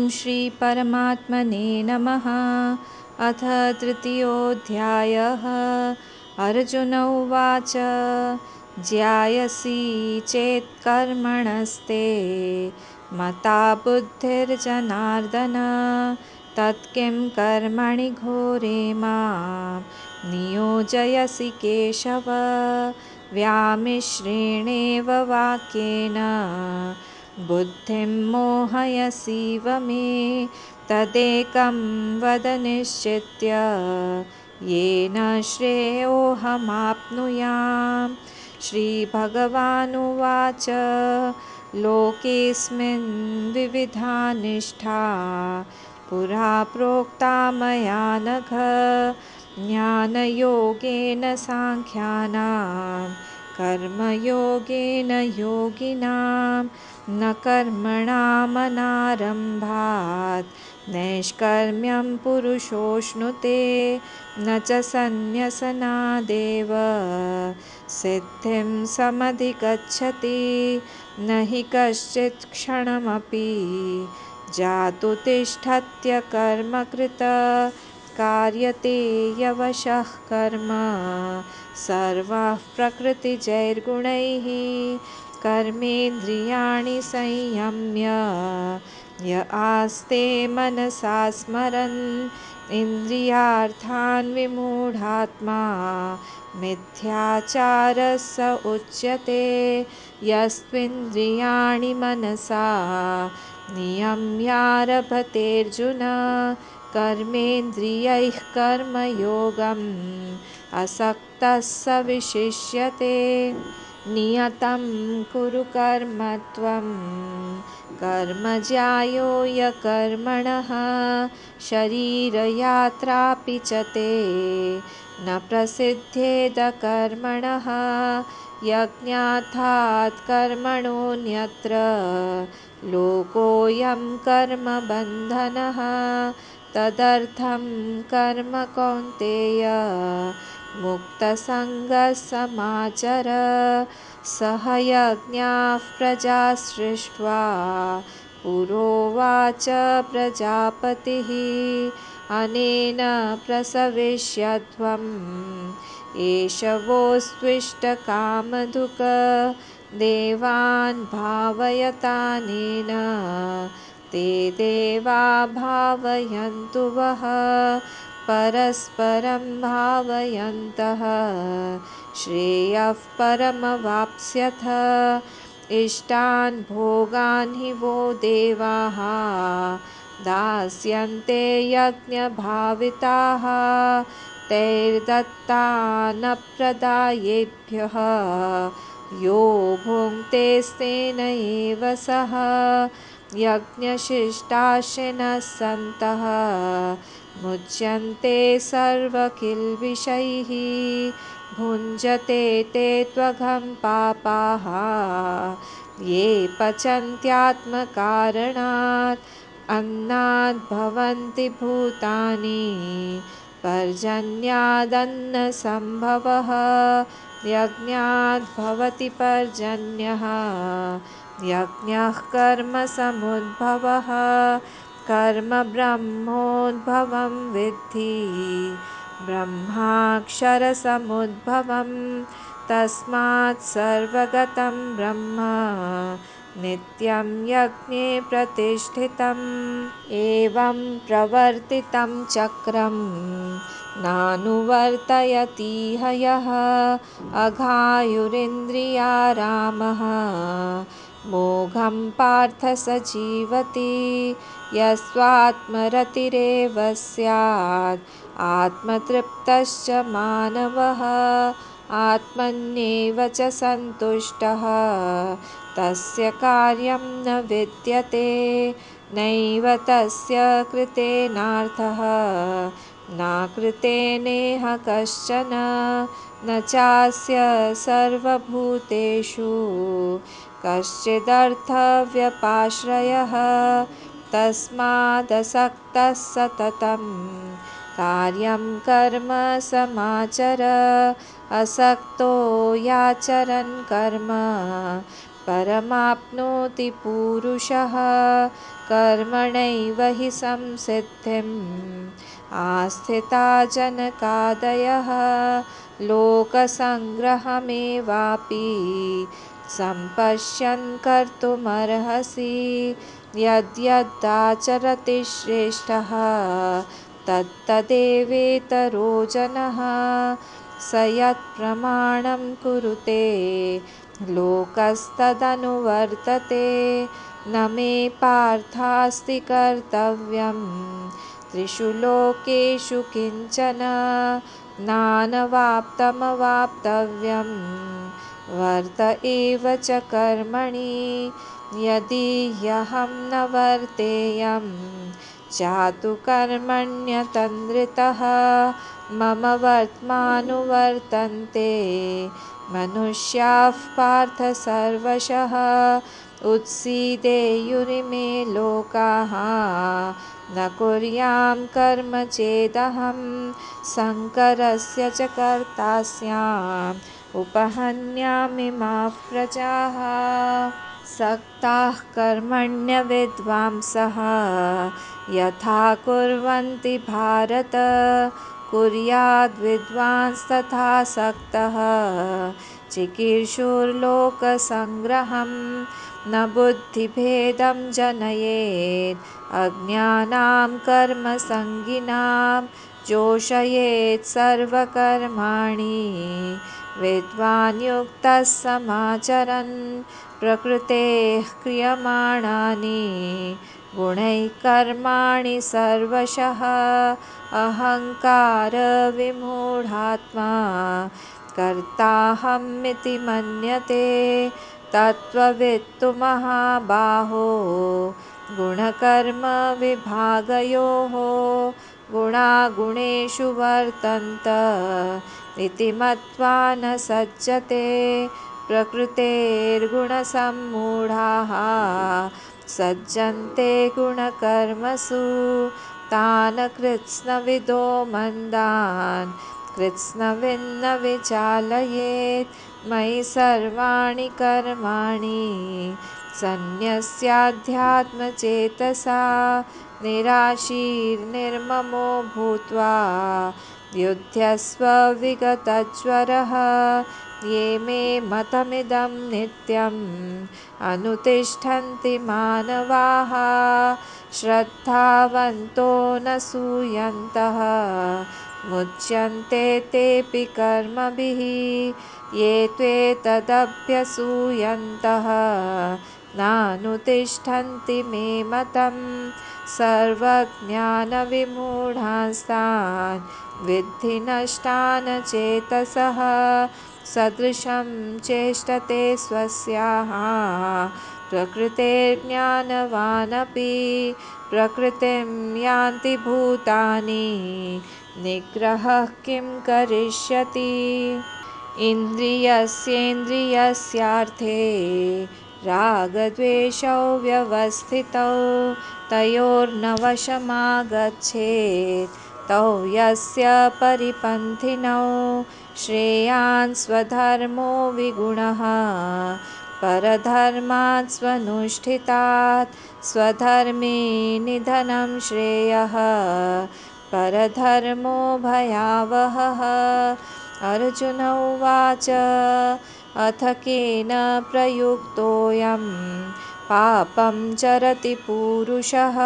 श्री परमात्मने नमः। अथ तृतीयोऽध्यायः। अर्जुन उवाच ज्यायसि चेत् कर्मणस्ते मता बुद्धिर्जनार्दन तत्किं कर्मणि घोरे मां नियोजयसि केशव। व्यामिश्रेणेव वाक्येन बुद्धिं मोहयसीव मे तदेकं वद निश्चित्य येन श्रेयोऽहमाप्नुयाम्। श्रीभगवानुवाच लोकेऽस्मिन् विविधा निष्ठा पुरा प्रोक्ता मया नघ। ज्ञानयोगेन साङ्ख्यानां कर्मयोगेन योगिनां न कर्मणामनारम्भात् नैष्कर्म्यं पुरुषोऽश्नुते न च सन्न्यसनादेव सिद्धिं समधिगच्छति। न हि कश्चित् क्षणमपि जातु तिष्ठत्य कर्मकृत् कार्यते यवशः कर्म सर्वः प्रकृतिजैर्गुणैः। कर्मेन्द्रियाणि संयम्य य आस्ते मनसा स्मरन् इन्द्रियार्थान् विमूढात्मा मिथ्याचारः स उच्यते। यस्त्विन्द्रियाणि मनसा नियम्यारभतेऽर्जुन कर्मेन्द्रियैः कर्मयोगम् असक्तः स विशिष्यते। नियतं कुरु कर्म त्वं कर्म ज्यायो यकर्मणः शरीरयात्रापि च ते न प्रसिद्ध्येद कर्मणः। यज्ञार्थात् कर्मणोऽन्यत्र लोकोऽयं कर्मबन्धनः। तदर्थं कर्म कौन्तेय मुक्तसङ्गः समाचर। सह यज्ञाः प्रजा सृष्ट्वा पुरोवाच प्रजापतिः अनेन प्रसविष्यध्वम् एषवोऽस्त्विष्टकामधुक्। देवान् भावयतानेन ते देवा भावयन्तु वः परस्परं भावयन्तः श्रेयः परमवाप्स्यथ। इष्टान् भोगान् हि वो देवाः दास्यन्ते यज्ञभाविताः तैर्दत्तानप्रदायेभ्यः यो भुङ्क्तेस्तेन एव सः। यज्ञशिष्टाशिनः सन्तः मुच्यन्ते सर्वकिल्बिषैः भुञ्जते ते त्वघं पापाः ये पचन्त्यात्मकारणात्। अन्नाद् भवन्ति भूतानि पर्जन्यादन्नसम्भवः यज्ञाद् भवति पर्जन्यः यज्ञः कर्मसमुद्भवः। कर्म ब्रह्मोद्भवं विद्धि ब्रह्माक्षरसमुद्भवं तस्मात् सर्वगतं ब्रह्म नित्यं यज्ञे प्रतिष्ठितम्। एवं प्रवर्तितं चक्रं नानुवर्तयतीह यः अघायुरिन्द्रियारामः मोघं पार्थ स जीवति। यस्त्वात्मरतिरेव स्यात् आत्मतृप्तश्च मानवः आत्मन्येव च सन्तुष्टः तस्य कार्यं न विद्यते। नैव तस्य कृतेनार्थः नाकृतेनेह कश्चन न चास्य सर्वभूतेषु कश्चिदर्थव्यपाश्रयः। तस्मादसक्तः सततं कार्यं कर्म समाचर। असक्तो याचरन् कर्म परमाप्नोति पूरुषः कर्मणैव हि संसिद्धिम् आस्थिता जनकादयः लोकसङ्ग्रहमेवापि सम्पश्यन् कर्तुमर्हसि यद्यदाचरति श्रेष्ठः तत्तदेवेतरो जनः स यत्प्रमाणं कुरुते लोकस्तदनुवर्तते न मे पार्थास्ति कर्तव्यं त्रिषु लोकेषु किञ्चन नानवाप्तमवाप्तव्यं वर्त एव च कर्मणि यदि ह्यहं न वर्तेयं जातु कर्मण्यतन्द्रितः मम वर्त्मानुवर्तन्ते मनुष्याः पार्थ सर्वशः उत्सीदेयुरिमे लोकाः न कुर्यां कर्म चेदहं शङ्करस्य च कर्ता स्याम् उपहन्यामि माः प्रजाः सक्ताः कर्मण्यविद्वांसः यथा कुर्वन्ति भारत कुर्याद्विद्वांस्तथा सक्तः चिकीर्षुर्लोकसङ्ग्रहं न बुद्धिभेदं जनयेत् अज्ञानां कर्मसङ्गिनां जोषयेत् सर्वकर्माणि विद्वान् युक्तः समाचरन् प्रकृतेः क्रियमाणानि गुणैः कर्माणि सर्वशः अहङ्कारविमूढात्मा कर्ताहमिति मन्यते तत्त्ववित्तु महाबाहो गुणकर्मविभागयोः गुणागुणेषु वर्तन्त इति मत्वा न सज्जते प्रकृतेर्गुणसम्मूढाः सज्जन्ते गुणकर्मसु तान् कृत्स्नविदो मन्दान् कृत्स्नविन्न विचालयेत् मयि सर्वाणि कर्माणि सन्न्यस्याध्यात्मचेतसा निराशीर्निर्ममो भूत्वा युध्यस्व विगतज्वरः ये मे मतमिदं नित्यम् अनुतिष्ठन्ति मानवाः श्रद्धावन्तो न सूयन्तः मुच्यन्ते तेऽपि कर्मभिः ये त्वेतदभ्यसूयन्तः नानुतिष्ठन्ति मे मतम् सर्वज्ञानविमूढांस्तान् विद्धि नष्टान् चेतसः सदृशं चेष्टते स्वस्याः प्रकृतेर्ज्ञानवानपि प्रकृतिं यान्ति भूतानि निग्रहः किं करिष्यति इन्द्रियस्येन्द्रियस्यार्थे रागद्वेषौ व्यवस्थितौ तयोर्नवशमागच्छेत् तौ यस्य परिपन्थिनौ श्रेयान् स्वधर्मो विगुणः परधर्मात् स्वनुष्ठितात् स्वधर्मे निधनं श्रेयः परधर्मो भयावहः अर्जुन उवाच अथ केन प्रयुक्तोऽयं पापं चरति पूरुषः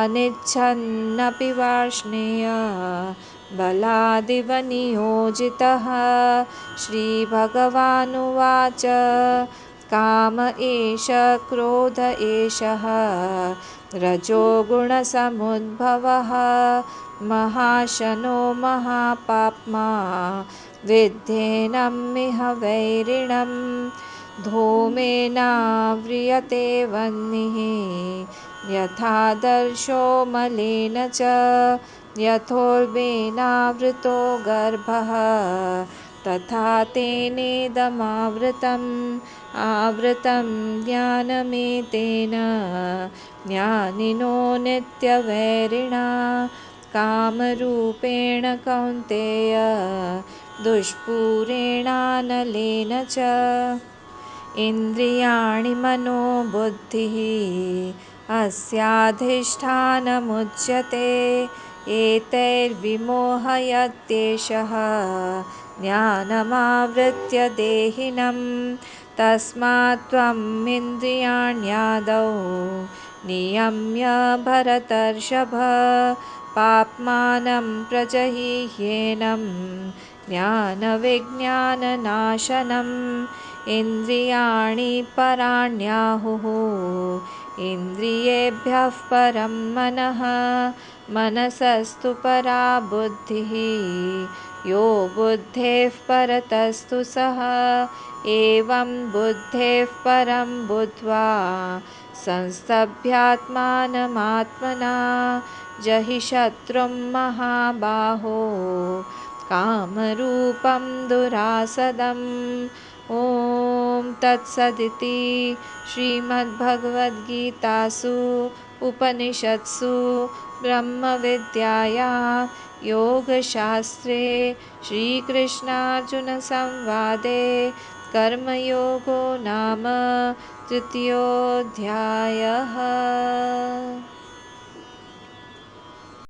अनिच्छन्नपि वार्ष्णेय बलादिव नियोजितः श्रीभगवानुवाच काम एष क्रोध एषः रजोगुणसमुद्भवः महाशनो महापाप्मा विद्धेनमिह वैरिणं धूमेनाव्रियते वह्निः यथादर्शो मलेन च यथोल्बेनावृतो गर्भः तथा तेनेदमावृतम् आवृतं ज्ञानमेतेन ज्ञानिनो नित्यवैरिणा कामरूपेण कौन्तेय दुष्पूरेणानलेन च इन्द्रियाणि मनो बुद्धिः अस्याधिष्ठानमुच्यते एतैर्विमोहयत्येषः ज्ञानमावृत्य देहिनं तस्मात् त्वम् इन्द्रियाण्यादौ नियम्य भरतर्षभ पाप्मानं प्रजह्येनं ज्ञानविज्ञाननाशनम् इन्द्रियाणि पराण्याहुः इन्द्रियेभ्यः परं मनः मनसस्तु परा बुद्धिः यो बुद्धेः परतस्तु सः एवं बुद्धेः परं बुद्ध्वा संस्तभ्यात्मानमात्मना जहि शत्रुं महाबाहो कामरूपं दुरासदम् ॐ तत्सदिति श्रीमद्भगवद्गीतासु उपनिषत्सु ब्रह्मविद्यायां योगशास्त्रे श्रीकृष्णार्जुनसंवादे कर्मयोगो नाम तृतीयोऽध्यायः।